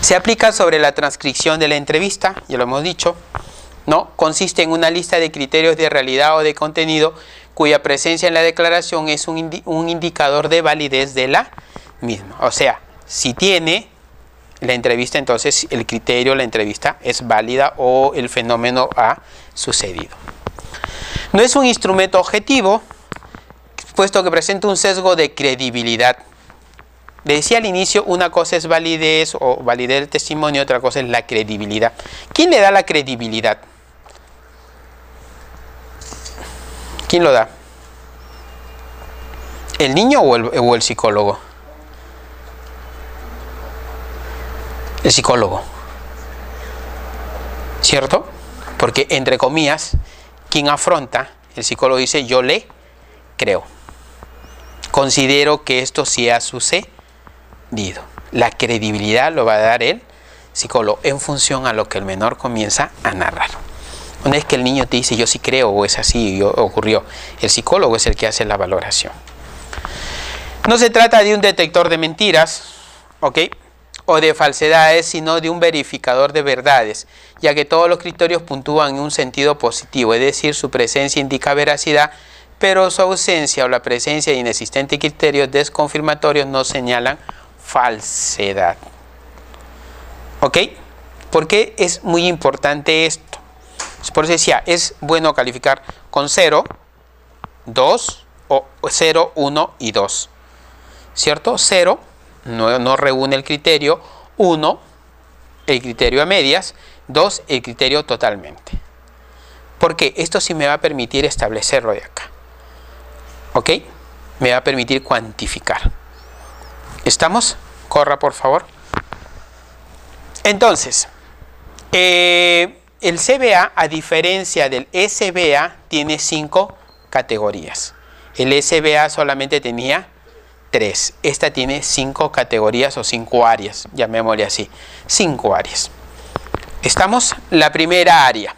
Se aplica sobre la transcripción de la entrevista, ya lo hemos dicho, ¿no? Consiste en una lista de criterios de realidad o de contenido cuya presencia en la declaración es un indicador de validez de la misma. O sea, si tiene la entrevista, entonces el criterio, la entrevista es válida o el fenómeno ha sucedido. No es un instrumento objetivo, puesto que presenta un sesgo de credibilidad. Le decía al inicio, una cosa es validez o validez del testimonio, otra cosa es la credibilidad. ¿Quién le da la credibilidad? ¿Quién lo da? ¿El niño o el psicólogo? El psicólogo. ¿Cierto? Porque, entre comillas, quien afronta, el psicólogo dice, yo le creo. Considero que esto sí ha sucedido. La credibilidad lo va a dar el psicólogo en función a lo que el menor comienza a narrar. Una vez que el niño te dice yo sí creo o es así, ocurrió, el psicólogo es el que hace la valoración. No se trata de un detector de mentiras, ¿ok?, o de falsedades, sino de un verificador de verdades, ya que todos los criterios puntúan en un sentido positivo, es decir, su presencia indica veracidad, pero su ausencia o la presencia de inexistentes criterios desconfirmatorios no señalan falsedad. ¿Ok? Porque es muy importante esto. Por eso decía, es bueno calificar con 0, 2 o 0, 1 y 2. ¿Cierto? 0 no reúne el criterio, 1 el criterio a medias, 2 el criterio totalmente. Porque esto sí me va a permitir establecerlo de acá. ¿Ok? Me va a permitir cuantificar. ¿Estamos? Corra, por favor. Entonces, el CBA, a diferencia del SBA, tiene 5 categorías. El SBA solamente tenía 3. Esta tiene 5 categorías o 5 áreas, llamémosle así. 5 áreas. ¿Estamos? La primera área.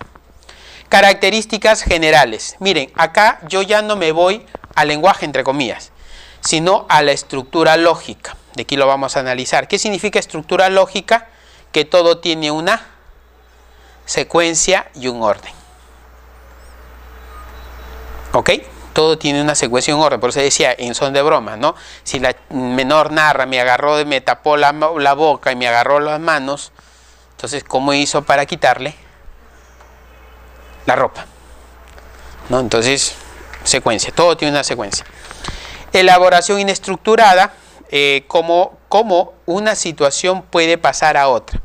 Características generales. Miren, acá yo ya no me voy al lenguaje, entre comillas, sino a la estructura lógica. De aquí lo vamos a analizar. ¿Qué significa estructura lógica? Que todo tiene una secuencia y un orden. ¿Ok? Todo tiene una secuencia y un orden. Por eso decía en son de broma, ¿no? Si la menor narra, me agarró, me tapó la boca y me agarró las manos, entonces, ¿cómo hizo para quitarle la ropa? ¿No? Entonces, secuencia. Todo tiene una secuencia. Elaboración inestructurada. Cómo una situación puede pasar a otra.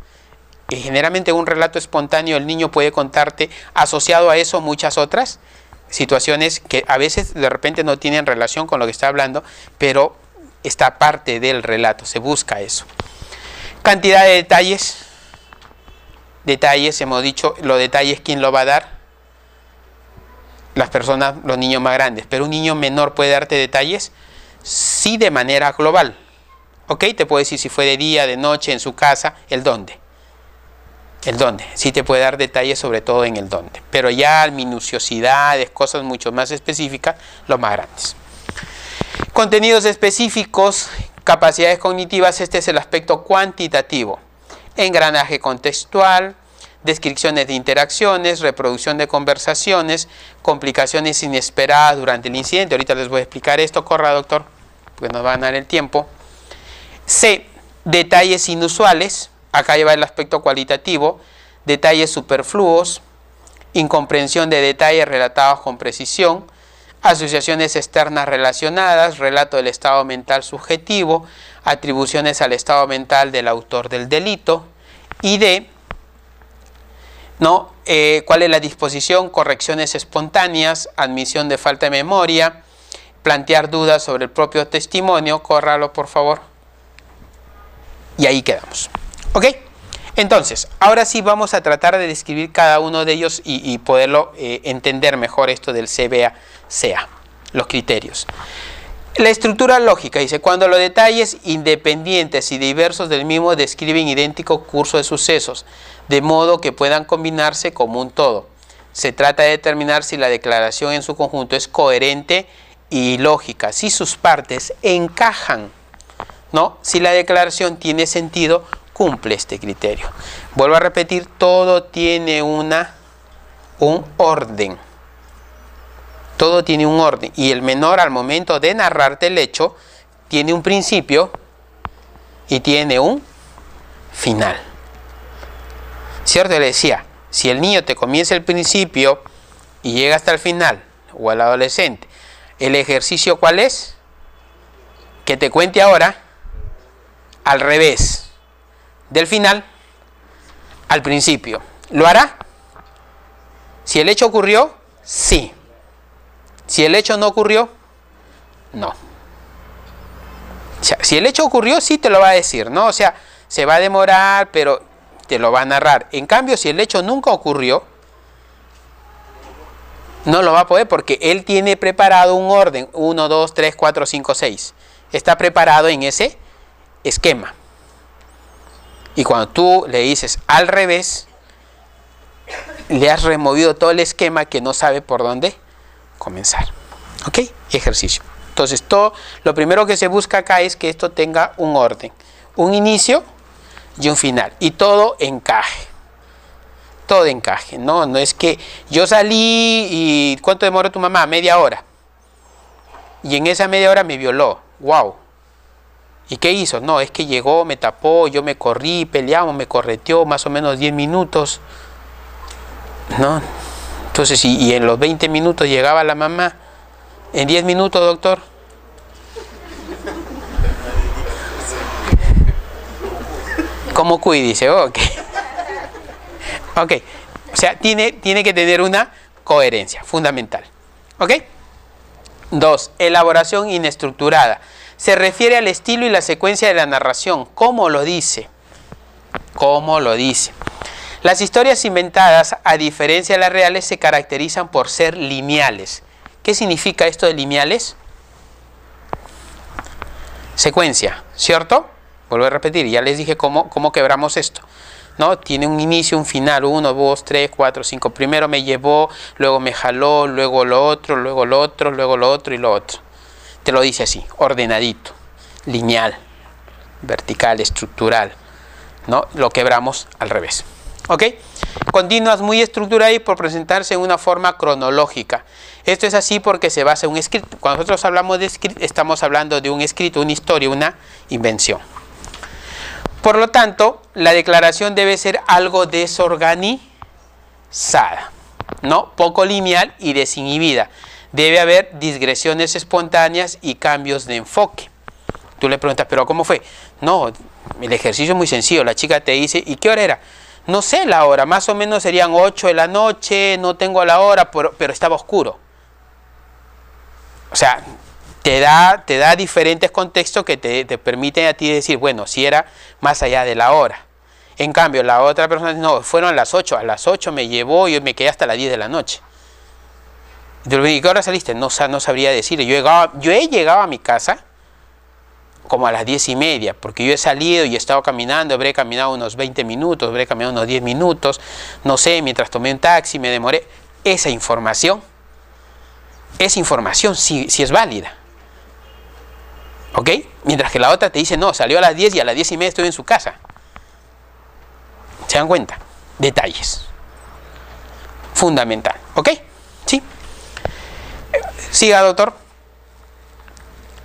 Generalmente un relato espontáneo el niño puede contarte asociado a eso muchas otras situaciones que a veces de repente no tienen relación con lo que está hablando, pero está parte del relato, se busca eso. Cantidad de detalles. Detalles, hemos dicho, los detalles, ¿quién lo va a dar? Las personas, los niños más grandes, pero un niño menor puede darte detalles. Sí, de manera global. ¿Ok? Te puede decir si fue de día, de noche, en su casa, el dónde. El dónde. Sí te puede dar detalles sobre todo en el dónde. Pero ya minuciosidades, cosas mucho más específicas, los más grandes. Contenidos específicos, capacidades cognitivas, este es el aspecto cuantitativo. Engranaje contextual, descripciones de interacciones, reproducción de conversaciones, complicaciones inesperadas durante el incidente. Ahorita les voy a explicar esto. Corra, doctor, porque nos va a ganar el tiempo. C. Detalles inusuales. Acá lleva el aspecto cualitativo. Detalles superfluos. Incomprensión de detalles relatados con precisión. Asociaciones externas relacionadas. Relato del estado mental subjetivo. Atribuciones al estado mental del autor del delito. Y D. ¿No? ¿Cuál es la disposición? Correcciones espontáneas, admisión de falta de memoria, plantear dudas sobre el propio testimonio. Córralo, por favor. Y ahí quedamos. ¿Ok? Entonces, ahora sí vamos a tratar de describir cada uno de ellos y poderlo entender mejor esto del CBA-CA, los criterios. La estructura lógica dice, cuando los detalles independientes y diversos del mismo describen idéntico curso de sucesos, de modo que puedan combinarse como un todo. Se trata de determinar si la declaración en su conjunto es coherente y lógica, si sus partes encajan, ¿no? Si la declaración tiene sentido cumple este criterio. Vuelvo a repetir, todo tiene un orden. Todo tiene un orden. Y el menor, al momento de narrarte el hecho, tiene un principio y tiene un final. ¿Cierto? Le decía, si el niño te comienza el principio y llega hasta el final, o el adolescente, ¿el ejercicio cuál es? Que te cuente ahora al revés, del final al principio. ¿Lo hará? Si el hecho ocurrió, sí. Si el hecho no ocurrió, no. O sea, si el hecho ocurrió, sí te lo va a decir, ¿no? O sea, se va a demorar, pero te lo va a narrar. En cambio, si el hecho nunca ocurrió, no lo va a poder porque él tiene preparado un orden. 1, 2, 3, 4, 5, 6. Está preparado en ese esquema. Y cuando tú le dices al revés, le has removido todo el esquema que no sabe por dónde comenzar. ¿Ok? Ejercicio. Entonces, lo primero que se busca acá es que esto tenga un orden. Un inicio y un final. Y todo encaje. Todo encaje. No es que yo salí y ¿cuánto demoró tu mamá? Media hora. Y en esa media hora me violó. ¡Wow! ¿Y qué hizo? No, es que llegó, me tapó, yo me corrí, peleamos, me correteó más o menos 10 minutos. ¿No? Entonces, y en los 20 minutos llegaba la mamá. En 10 minutos, doctor. ¿Cómo cuide? Dice, ok. Ok. O sea, tiene que tener una coherencia fundamental. ¿Ok? 2. Elaboración inestructurada. Se refiere al estilo y la secuencia de la narración. ¿Cómo lo dice? ¿Cómo lo dice? Las historias inventadas, a diferencia de las reales, se caracterizan por ser lineales. ¿Qué significa esto de lineales? Secuencia, ¿cierto? Vuelvo a repetir, ya les dije cómo quebramos esto. ¿No? Tiene un inicio, un final, 1, 2, 3, 4, 5. Primero me llevó, luego me jaló, luego lo otro, luego lo otro, luego lo otro y lo otro. Te lo dice así, ordenadito, lineal, vertical, estructural. ¿No? Lo quebramos al revés. ¿Ok? Continuas muy estructurada y por presentarse en una forma cronológica. Esto es así porque se basa en un escrito. Cuando nosotros hablamos de escrito, estamos hablando de un escrito, una historia, una invención. Por lo tanto, la declaración debe ser algo desorganizada, ¿no? Poco lineal y desinhibida. Debe haber digresiones espontáneas y cambios de enfoque. Tú le preguntas, ¿pero cómo fue? No, el ejercicio es muy sencillo. La chica te dice, ¿y qué hora era? No sé la hora, más o menos serían 8 de la noche, no tengo la hora, pero estaba oscuro. O sea, te da diferentes contextos que te permiten a ti decir, bueno, si era más allá de la hora. En cambio, la otra persona dice, no, fueron a las 8 me llevó y me quedé hasta las 10 de la noche. ¿Y qué hora saliste? No sabría decir. Yo he llegado a mi casa como a las 10:30, porque yo he salido y he estado caminando, habré caminado unos 20 minutos, habré caminado unos 10 minutos, no sé, mientras tomé un taxi, me demoré. Esa información sí es válida. ¿Ok? Mientras que la otra te dice, no, salió a las 10 y a las 10:30 estoy en su casa. ¿Se dan cuenta? Detalles. Fundamental. ¿Ok? ¿Sí? Siga, doctor.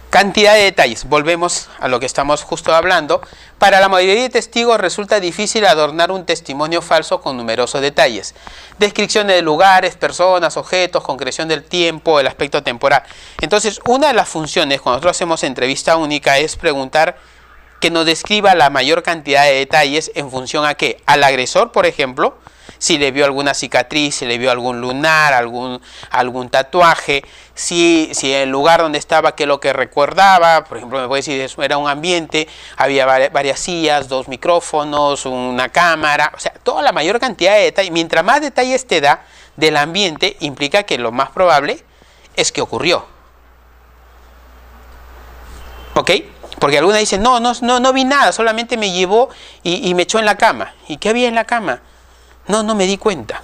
Cantidad de detalles. Volvemos a lo que estamos justo hablando. Para la mayoría de testigos resulta difícil adornar un testimonio falso con numerosos detalles. Descripciones de lugares, personas, objetos, concreción del tiempo, el aspecto temporal. Entonces, una de las funciones cuando nosotros hacemos entrevista única es preguntar que nos describa la mayor cantidad de detalles en función a qué. Al agresor, por ejemplo, si le vio alguna cicatriz, si le vio algún lunar, algún tatuaje, si el lugar donde estaba, qué es lo que recordaba. Por ejemplo, me puede decir, era un ambiente, había varias sillas, 2 micrófonos, una cámara, o sea, toda la mayor cantidad de detalles. Mientras más detalles te da del ambiente, implica que lo más probable es que ocurrió. ¿Ok? Porque algunos dicen, no vi nada, solamente me llevó y me echó en la cama. ¿Y qué había en la cama? No me di cuenta.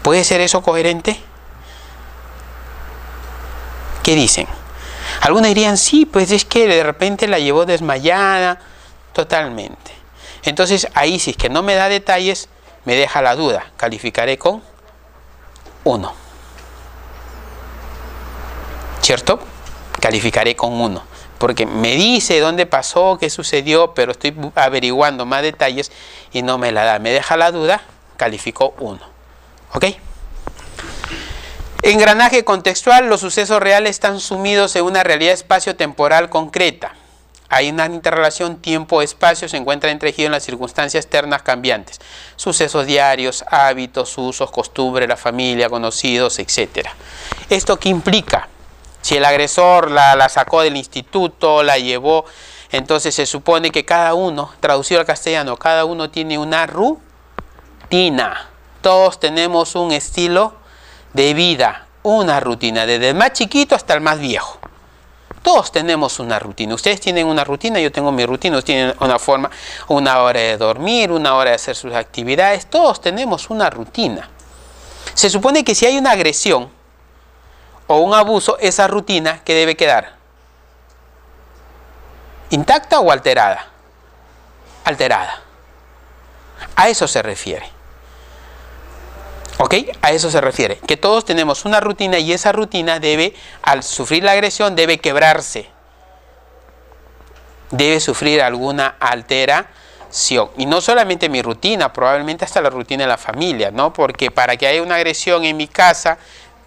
¿Puede ser eso coherente? ¿Qué dicen? Algunos dirían, sí, pues es que de repente la llevó desmayada. Totalmente. Entonces ahí, si es que no me da detalles, me deja la duda. Calificaré con 1. ¿Cierto? Calificaré con 1. Porque me dice dónde pasó, qué sucedió, pero estoy averiguando más detalles y no me la da. Me deja la duda, califico 1. ¿Ok? Engranaje contextual. Los sucesos reales están sumidos en una realidad espacio-temporal concreta. Hay una interrelación tiempo-espacio, se encuentra entretejido en las circunstancias externas cambiantes. Sucesos diarios, hábitos, usos, costumbres, la familia, conocidos, etc. ¿Esto qué implica? Si el agresor la sacó del instituto, la llevó, entonces se supone que cada uno, traducido al castellano, cada uno tiene una rutina. Todos tenemos un estilo de vida, una rutina, desde el más chiquito hasta el más viejo. Todos tenemos una rutina. Ustedes tienen una rutina, yo tengo mi rutina. Ustedes tienen una forma, una hora de dormir, una hora de hacer sus actividades. Todos tenemos una rutina. Se supone que si hay una agresión o un abuso, esa rutina, ¿qué debe quedar? ¿Intacta o alterada? Alterada. A eso se refiere. ¿Ok? A eso se refiere. Que todos tenemos una rutina y esa rutina debe, al sufrir la agresión, debe quebrarse. Debe sufrir alguna alteración. Y no solamente mi rutina, probablemente hasta la rutina de la familia, ¿no? Porque para que haya una agresión en mi casa,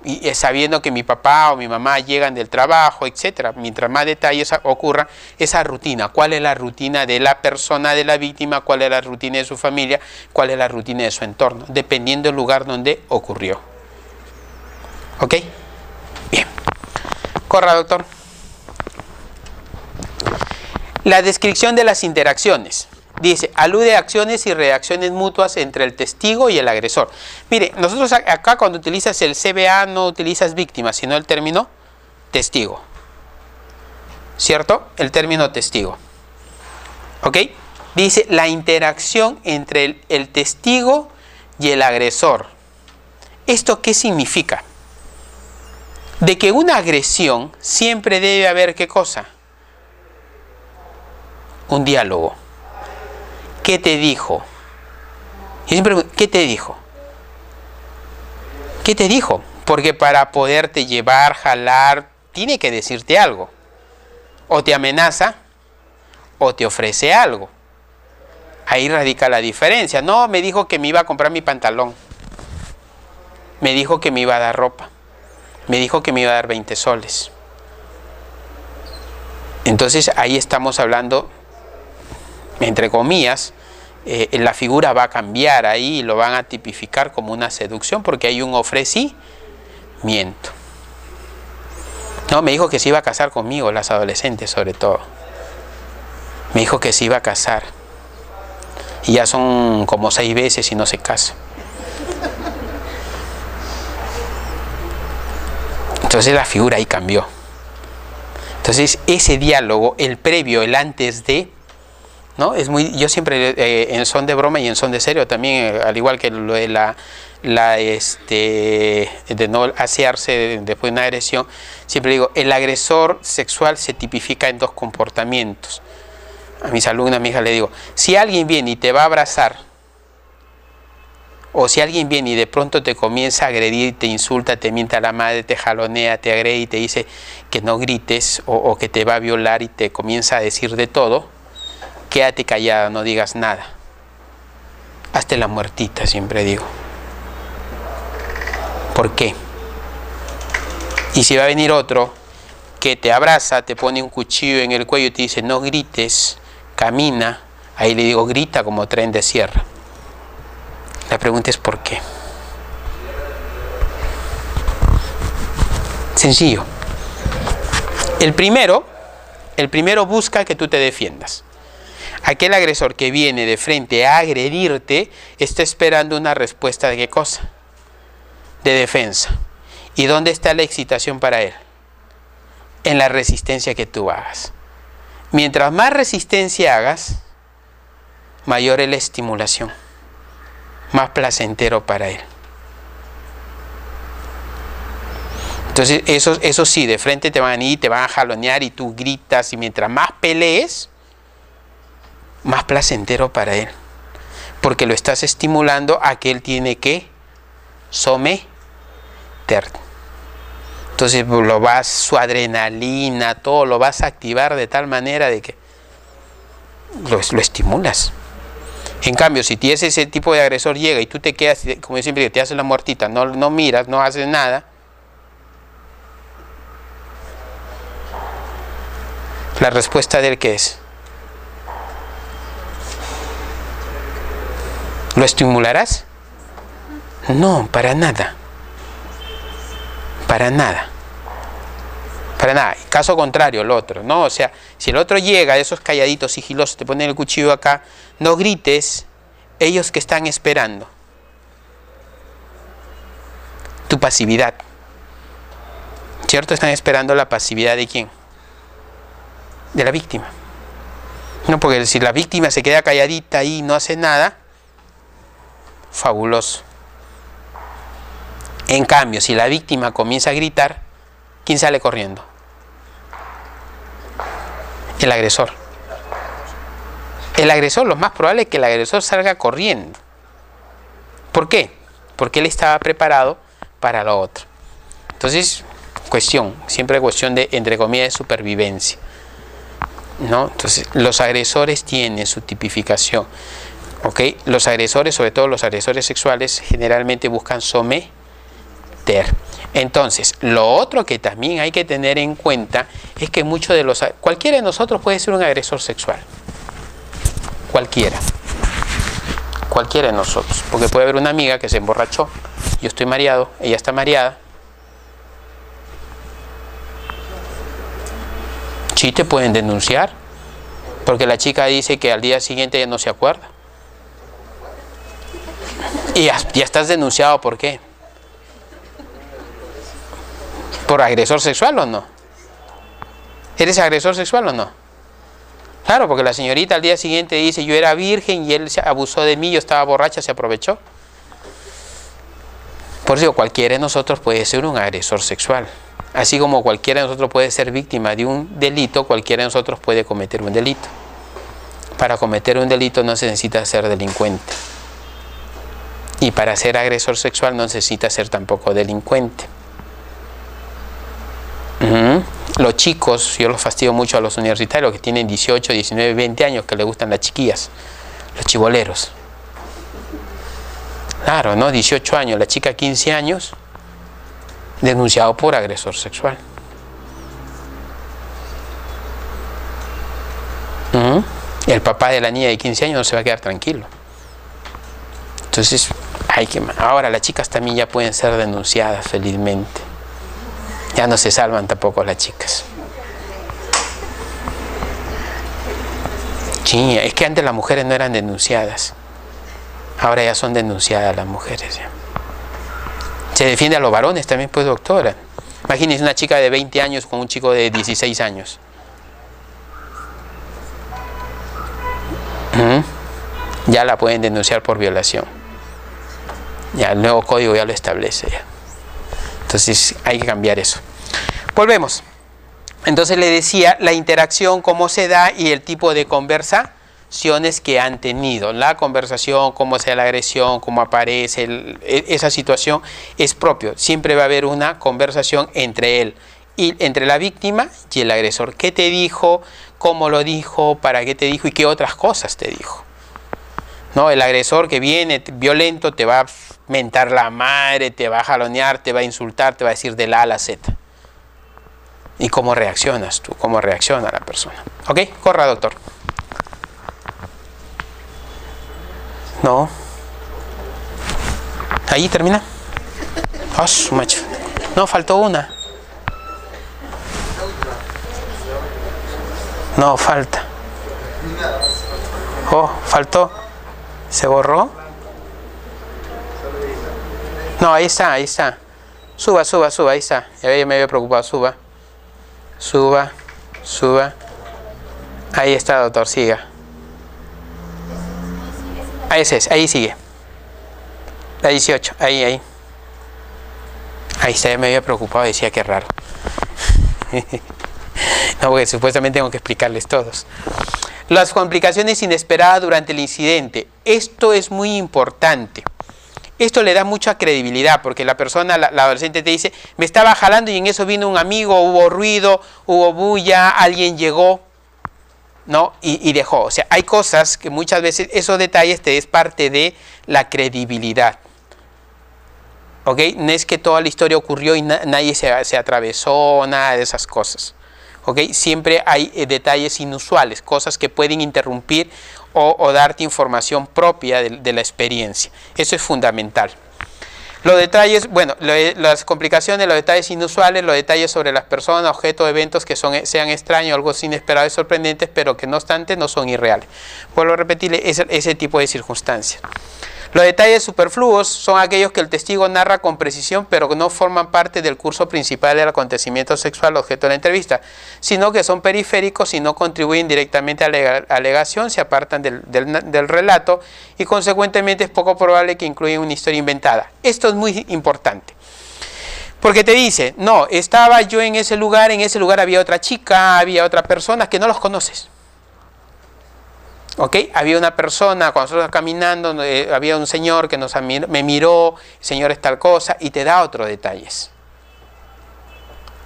y sabiendo que mi papá o mi mamá llegan del trabajo, etcétera, mientras más detalles ocurran, esa rutina, cuál es la rutina de la persona, de la víctima, cuál es la rutina de su familia, cuál es la rutina de su entorno, dependiendo del lugar donde ocurrió. ¿Ok? Bien. Corra, doctor. La descripción de las interacciones. Dice, alude a acciones y reacciones mutuas entre el testigo y el agresor. Mire, nosotros acá cuando utilizas el CBA no utilizas víctima, sino el término testigo. ¿Cierto? El término testigo. ¿Ok? Dice, la interacción entre el testigo y el agresor. ¿Esto qué significa? De que una agresión siempre debe haber, ¿qué cosa? Un diálogo. ¿Qué te dijo? Yo siempre pregunto, ¿qué te dijo? ¿Qué te dijo? Porque para poderte llevar, jalar, tiene que decirte algo. O te amenaza, o te ofrece algo. Ahí radica la diferencia. No, me dijo que me iba a comprar mi pantalón. Me dijo que me iba a dar ropa. Me dijo que me iba a dar 20 soles. Entonces ahí estamos hablando, entre comillas, la figura va a cambiar ahí y lo van a tipificar como una seducción porque hay un ofrecimiento. No, me dijo que se iba a casar conmigo, las adolescentes sobre todo. Me dijo que se iba a casar. Y ya son como 6 veces y no se casa. Entonces la figura ahí cambió. Entonces ese diálogo, el previo, el antes de, ¿no? Es muy, yo siempre en son de broma y en son de serio también, al igual que lo de de no asearse después de una agresión, siempre digo, el agresor sexual se tipifica en 2 comportamientos. A mis alumnas, a mi hija le digo, si alguien viene y te va a abrazar, o si alguien viene y de pronto te comienza a agredir, te insulta, te mienta a la madre, te jalonea, te agrede y te dice que no grites o que te va a violar y te comienza a decir de todo, quédate callada, no digas nada. Hazte la muertita, siempre digo. ¿Por qué? Y si va a venir otro que te abraza, te pone un cuchillo en el cuello y te dice no grites, camina, ahí le digo grita como tren de sierra. La pregunta es ¿por qué? Sencillo. El primero busca que tú te defiendas. Aquel agresor que viene de frente a agredirte está esperando una respuesta de ¿qué cosa? De defensa. ¿Y dónde está la excitación para él? En la resistencia que tú hagas. Mientras más resistencia hagas, mayor es la estimulación. Más placentero para él. Entonces eso sí, de frente te van a ir, te van a jalonear y tú gritas y mientras más pelees, más placentero para él. Porque lo estás estimulando a que él tiene que someter. Entonces su adrenalina, todo lo vas a activar de tal manera de que lo estimulas. En cambio, si tienes ese tipo de agresor llega y tú te quedas, como yo siempre digo, te haces la muertita, no miras, no haces nada, la respuesta de él, ¿qué es? ¿Lo estimularás? No, para nada. Para nada. Para nada. Caso contrario, el otro, ¿no? O sea, si el otro llega, esos calladitos, sigilosos, te ponen el cuchillo acá, no grites, ellos que están esperando. Tu pasividad. ¿Cierto? Están esperando la pasividad de ¿quién? De la víctima. No, porque si la víctima se queda calladita ahí y no hace nada, fabuloso. En cambio, si la víctima comienza a gritar, ¿quién sale corriendo? El agresor. El agresor, lo más probable es que el agresor salga corriendo. ¿Por qué? Porque él estaba preparado para lo otro. Entonces, siempre cuestión de, entre comillas, de supervivencia, ¿no? Entonces, los agresores tienen su tipificación. ¿Ok? Los agresores, sobre todo los agresores sexuales, generalmente buscan someter. Entonces, lo otro que también hay que tener en cuenta es que cualquiera de nosotros puede ser un agresor sexual. Cualquiera de nosotros. Porque puede haber una amiga que se emborrachó, yo estoy mareado, ella está mareada. Sí, te pueden denunciar, porque la chica dice que al día siguiente ya no se acuerda. Y ya estás denunciado, ¿por qué? ¿Por agresor sexual o no? ¿Eres agresor sexual o no? Claro, porque la señorita al día siguiente dice, yo era virgen y él se abusó de mí, yo estaba borracha, se aprovechó. Por eso cualquiera de nosotros puede ser un agresor sexual. Así como cualquiera de nosotros puede ser víctima de un delito, cualquiera de nosotros puede cometer un delito. Para cometer un delito no se necesita ser delincuente. Y para ser agresor sexual no necesita ser tampoco delincuente. Los chicos, yo los fastidio mucho a los universitarios que tienen 18, 19, 20 años, que les gustan las chiquillas, los chiboleros. Claro, ¿no? 18 años, la chica 15 años, denunciado por agresor sexual. El papá de la niña de 15 años no se va a quedar tranquilo. Entonces, ahora las chicas también ya pueden ser denunciadas, felizmente. Ya no se salvan tampoco las chicas. Sí, es que antes las mujeres no eran denunciadas. Ahora ya son denunciadas las mujeres. Ya. Se defiende a los varones también, pues, doctora. Imagínense una chica de 20 años con un chico de 16 años. Ya la pueden denunciar por violación. Ya el nuevo código ya lo establece. Ya. Entonces hay que cambiar eso. Volvemos. Entonces le decía la interacción, cómo se da y el tipo de conversaciones que han tenido. La conversación, cómo sea la agresión, cómo aparece, esa situación es propio. Siempre va a haber una conversación entre entre la víctima y el agresor. ¿Qué te dijo? ¿Cómo lo dijo? ¿Para qué te dijo? ¿Y qué otras cosas te dijo? ¿No? El agresor que viene violento te va a mentar la madre, te va a jalonear, te va a insultar, te va a decir de la A a la Z. ¿Y cómo reaccionas tú? ¿Cómo reacciona la persona? ¿Ok? Corra, doctor. No. ¿Ahí termina? ¡Oh, su macho! No, faltó una. No, falta. Oh, faltó. ¿Se borró? No, ahí está, ahí está. Suba, ahí está. Ya me había preocupado, suba. Suba. Ahí está, doctor, siga. Ahí sigue. La 18, ahí. Ahí está, ya me había preocupado, decía que raro. No, porque supuestamente tengo que explicarles todos. Las complicaciones inesperadas durante el incidente. Esto es muy importante. Esto le da mucha credibilidad porque la persona, la adolescente te dice, me estaba jalando y en eso vino un amigo, hubo ruido, hubo bulla, alguien llegó, ¿no? Y dejó. O sea, hay cosas que muchas veces esos detalles te es parte de la credibilidad. ¿Ok? No es que toda la historia ocurrió y nadie se atravesó, nada de esas cosas. ¿Ok? Siempre hay detalles inusuales, cosas que pueden interrumpir o darte información propia de la experiencia. Eso es fundamental. Los detalles, bueno, las complicaciones, los detalles inusuales, los detalles sobre las personas, objetos, eventos que sean extraños, algo inesperados y sorprendentes, pero que no obstante no son irreales. Vuelvo a repetirle, ese tipo de circunstancias. Los detalles superfluos son aquellos que el testigo narra con precisión, pero que no forman parte del curso principal del acontecimiento sexual objeto de la entrevista, sino que son periféricos y no contribuyen directamente a la alegación, se apartan del relato y consecuentemente es poco probable que incluyan una historia inventada. Esto es muy importante. Porque te dice, no, estaba yo en ese lugar había otra chica, había otra persona que no los conoces. ¿Ok? Había una persona, cuando nosotros caminando, había un señor que me miró, el señor es tal cosa, y te da otros detalles.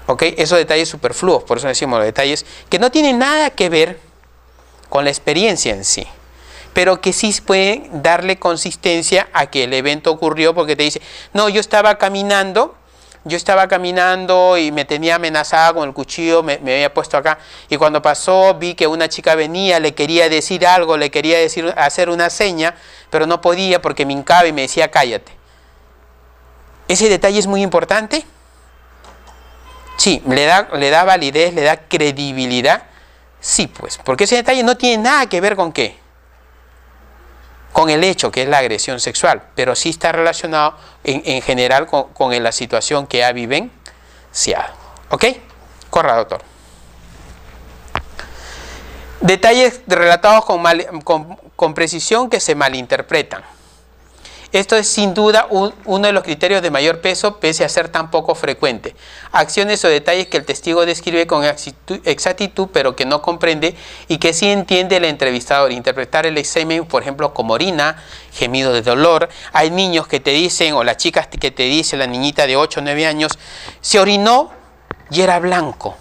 ¿Ok? Esos detalles superfluos, por eso decimos los detalles que no tienen nada que ver con la experiencia en sí, pero que sí pueden darle consistencia a que el evento ocurrió, porque te dice, no, yo estaba caminando y me tenía amenazada con el cuchillo, me había puesto acá, y cuando pasó vi que una chica venía, le quería decir algo, hacer una seña, pero no podía porque me hincaba y me decía cállate. ¿Ese detalle es muy importante? Sí, le da validez, le da credibilidad. Sí, pues, porque ese detalle no tiene nada que ver con ¿qué? Con el hecho que es la agresión sexual, pero sí está relacionado en general con la situación que ha vivenciado. ¿Ok? Corra, doctor. Detalles relatados con precisión que se malinterpretan. Esto es sin duda uno de los criterios de mayor peso, pese a ser tan poco frecuente. Acciones o detalles que el testigo describe con exactitud, pero que no comprende y que sí entiende el entrevistador. Interpretar el semen, por ejemplo, como orina, gemido de dolor. Hay niños que te dicen, o las chicas que te dicen, la niñita de 8 o 9 años, se orinó y era blanco.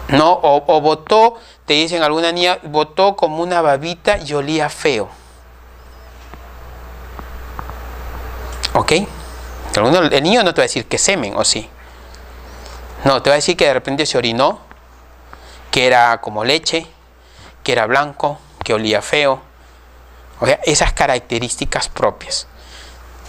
¿No? O botó, te dicen alguna niña, botó como una babita y olía feo. ¿Ok? El niño no te va a decir que semen, ¿o sí? No, te va a decir que de repente se orinó, que era como leche, que era blanco, que olía feo. O sea, esas características propias,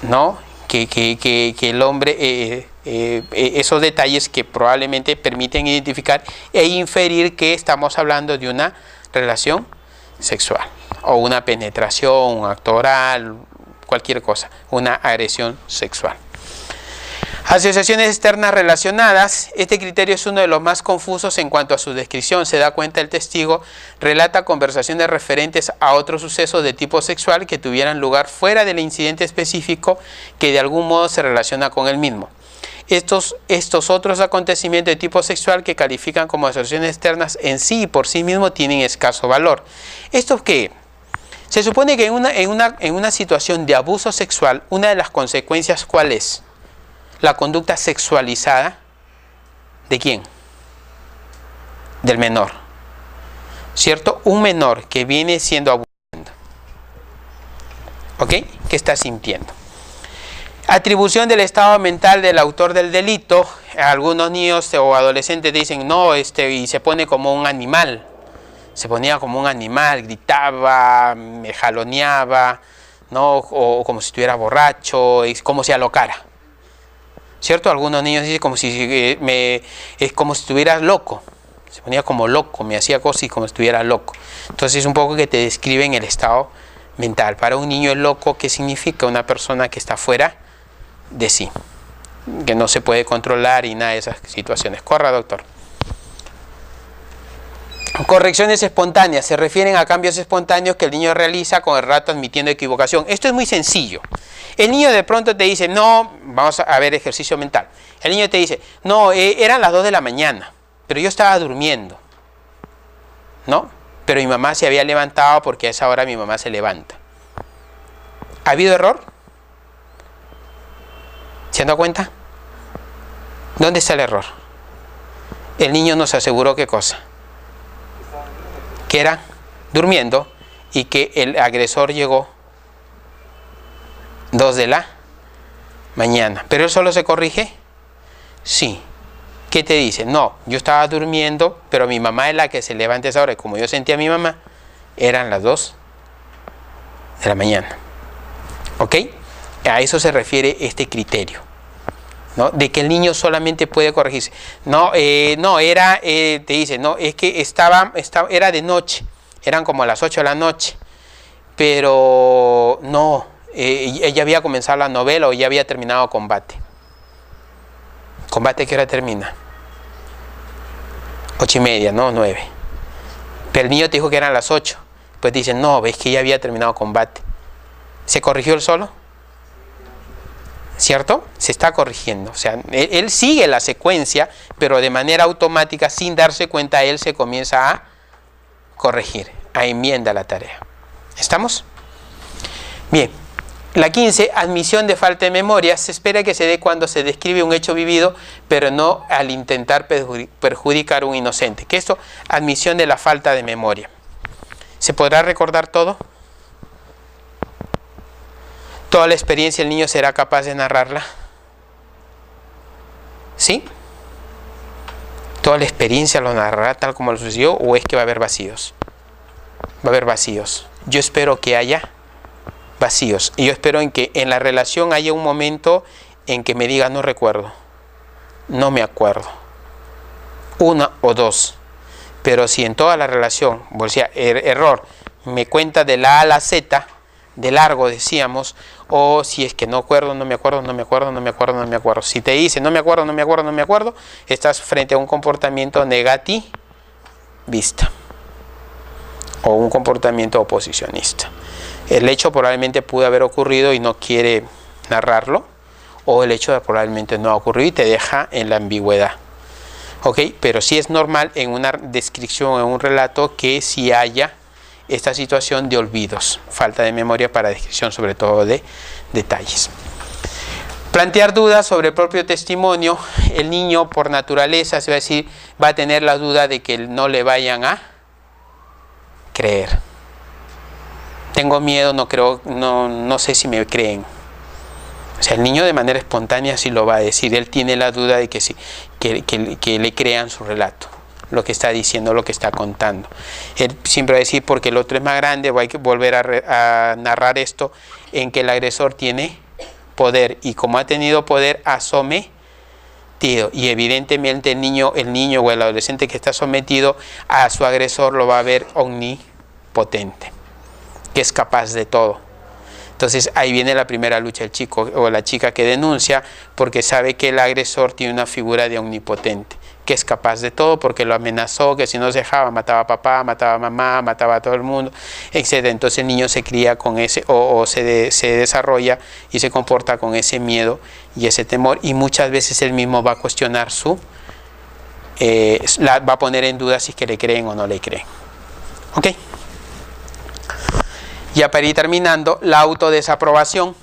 ¿no? Que el hombre, esos detalles que probablemente permiten identificar e inferir que estamos hablando de una relación sexual, o una penetración, un acto oral, cualquier cosa, una agresión sexual. Asociaciones externas relacionadas. Este criterio es uno de los más confusos en cuanto a su descripción. Se da cuenta el testigo, relata conversaciones referentes a otros sucesos de tipo sexual que tuvieran lugar fuera del incidente específico que de algún modo se relaciona con el mismo. Estos otros acontecimientos de tipo sexual que califican como asociaciones externas en sí y por sí mismo tienen escaso valor. ¿Esto qué? Se supone que en una situación de abuso sexual, una de las consecuencias, ¿cuál es? La conducta sexualizada, ¿de quién? Del menor, ¿cierto? Un menor que viene siendo abusado, ¿ok? ¿Qué está sintiendo? Atribución del estado mental del autor del delito. Algunos niños o adolescentes dicen, no, y se pone como un animal. Se ponía como un animal, gritaba, me jaloneaba, ¿no? O como si estuviera borracho, como si alocara. ¿Cierto? Algunos niños dicen como si es como si estuviera loco. Se ponía como loco, me hacía cosas y como si estuviera loco. Entonces es un poco que te describen el estado mental. Para un niño loco, ¿qué significa? Una persona que está fuera de sí, que no se puede controlar y nada de esas situaciones. Corra, doctor. Correcciones espontáneas. Se refieren a cambios espontáneos que el niño realiza con el rato admitiendo equivocación. Esto es muy sencillo. El niño de pronto te dice, no, vamos a ver ejercicio mental. El niño te dice, no, eran las 2 de la mañana, pero yo estaba durmiendo. ¿no? Pero mi mamá se había levantado porque a esa hora mi mamá se levanta. ¿Ha habido error? ¿Se han dado cuenta? ¿Dónde está el error? El niño nos aseguró qué cosa. Que era durmiendo y que el agresor llegó 2 de la mañana. ¿Pero él solo se corrige? Sí. ¿Qué te dice? No, yo estaba durmiendo, pero mi mamá es la que se levanta a esa hora. Y como yo sentía a mi mamá, eran las 2 de la mañana. ¿Ok? A eso se refiere este criterio, ¿no? De que el niño solamente puede corregirse. No, te dice, no, es que era de noche, eran como las 8 de la noche, pero no, ella había comenzado la novela o ya había terminado combate. ¿Combate qué hora termina? 8:30, ¿no? 9. Pero el niño te dijo que eran las 8. Pues dicen, no, ves que ya había terminado combate. ¿Se corrigió él solo? ¿Cierto? Se está corrigiendo. O sea, él sigue la secuencia, pero de manera automática, sin darse cuenta, él se comienza a corregir, a enmienda la tarea. ¿Estamos? Bien. La 15, admisión de falta de memoria, se espera que se dé cuando se describe un hecho vivido, pero no al intentar perjudicar a un inocente. ¿Qué es esto? Admisión de la falta de memoria. ¿Se podrá recordar todo? ¿Toda la experiencia el niño será capaz de narrarla? ¿Sí? ¿Toda la experiencia lo narrará tal como lo sucedió o es que va a haber vacíos? Va a haber vacíos. Yo espero que haya vacíos. Y yo espero en que en la relación haya un momento en que me diga no recuerdo, no me acuerdo, 1 o 2. Pero si en toda la relación, o sea, error, me cuenta de la A a la Z, de largo decíamos, o si es que no acuerdo, no me acuerdo, no me acuerdo, no me acuerdo, no me acuerdo. Si te dice no me acuerdo, no me acuerdo, no me acuerdo, estás frente a un comportamiento negativista o un comportamiento oposicionista. El hecho probablemente pudo haber ocurrido y no quiere narrarlo, o el hecho probablemente no ha ocurrido y te deja en la ambigüedad. ¿Ok? Pero sí es normal en una descripción, en un relato, que sí haya esta situación de olvidos, falta de memoria para descripción sobre todo de detalles. Plantear dudas sobre el propio testimonio. El niño por naturaleza se va a decir, va a tener la duda de que no le vayan a creer. Tengo miedo, no creo, no sé si me creen. O sea, el niño de manera espontánea sí lo va a decir. Él tiene la duda de que, sí, que le crean su relato, lo que está diciendo, lo que está contando. Él siempre va a decir, porque el otro es más grande, hay que volver a narrar esto en que el agresor tiene poder. Y como ha tenido poder, ha sometido. Y evidentemente el niño o el adolescente que está sometido a su agresor lo va a ver omnipotente, que es capaz de todo. Entonces ahí viene la primera lucha, el chico o la chica que denuncia, porque sabe que el agresor tiene una figura de omnipotente, que es capaz de todo, porque lo amenazó, que si no se dejaba mataba a papá, mataba a mamá, mataba a todo el mundo, etc. Entonces el niño se cría con ese, se desarrolla y se comporta con ese miedo y ese temor, y muchas veces él mismo va a cuestionar va a poner en duda si es que le creen o no le creen. ¿Ok? Ya para ir terminando, la autodesaprobación.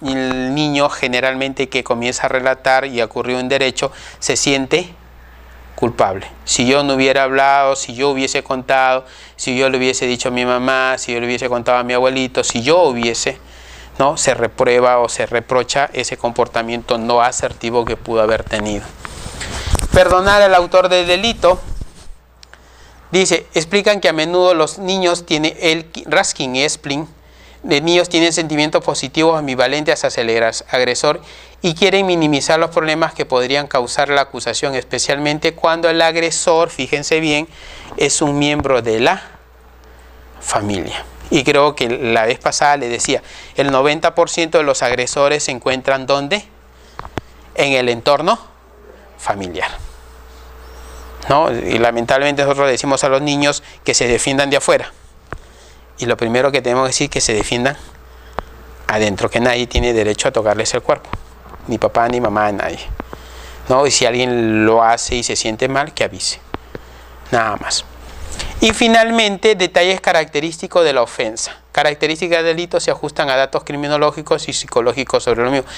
El niño generalmente que comienza a relatar y ocurrió un derecho, se siente culpable. Si yo no hubiera hablado, si yo hubiese contado, si yo le hubiese dicho a mi mamá, si yo le hubiese contado a mi abuelito, si yo hubiese, ¿no? Se reprueba o se reprocha ese comportamiento no asertivo que pudo haber tenido. Perdonar al autor del delito. Dice, explican que a menudo los niños Raskin y Esplin, de niños tienen sentimientos positivos ambivalentes hacia el agresor y quieren minimizar los problemas que podrían causar la acusación, especialmente cuando el agresor, fíjense bien, es un miembro de la familia. Y creo que la vez pasada le decía, el 90% de los agresores se encuentran ¿dónde? En el entorno familiar. ¿No? Y lamentablemente nosotros le decimos a los niños que se defiendan de afuera. Y lo primero que tenemos que decir es que se defiendan adentro, que nadie tiene derecho a tocarles el cuerpo. Ni papá, ni mamá, nadie. ¿No? Y si alguien lo hace y se siente mal, que avise. Nada más. Y finalmente, detalles característicos de la ofensa. Características del delito se ajustan a datos criminológicos y psicológicos sobre lo mismo.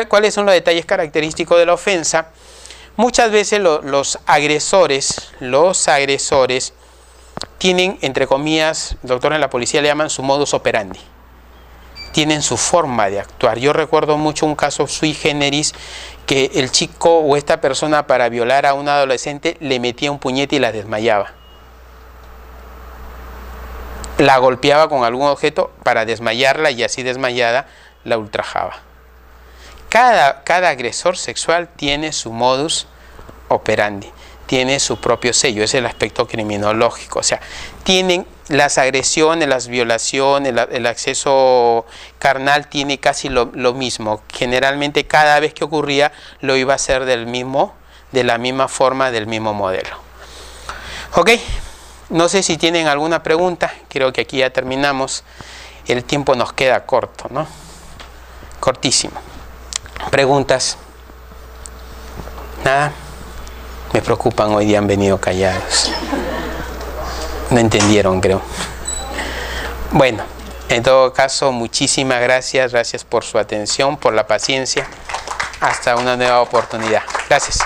¿Cuáles son los detalles característicos de la ofensa? Muchas veces los agresores tienen, entre comillas, doctores en la policía le llaman su modus operandi. Tienen su forma de actuar. Yo recuerdo mucho un caso sui generis que el chico o esta persona para violar a una adolescente le metía un puñete y la desmayaba. La golpeaba con algún objeto para desmayarla y así desmayada la ultrajaba. Cada agresor sexual tiene su modus operandi, tiene su propio sello, es el aspecto criminológico. O sea, tienen las agresiones, las violaciones, el acceso carnal tiene casi lo mismo. Generalmente cada vez que ocurría lo iba a hacer de la misma forma, del mismo modelo. ¿Ok? No sé si tienen alguna pregunta, creo que aquí ya terminamos. El tiempo nos queda corto, ¿no? Cortísimo. ¿Preguntas? ¿Nada? Me preocupan, hoy día han venido callados. No entendieron, creo. Bueno, en todo caso, muchísimas gracias. Gracias por su atención, por la paciencia. Hasta una nueva oportunidad. Gracias.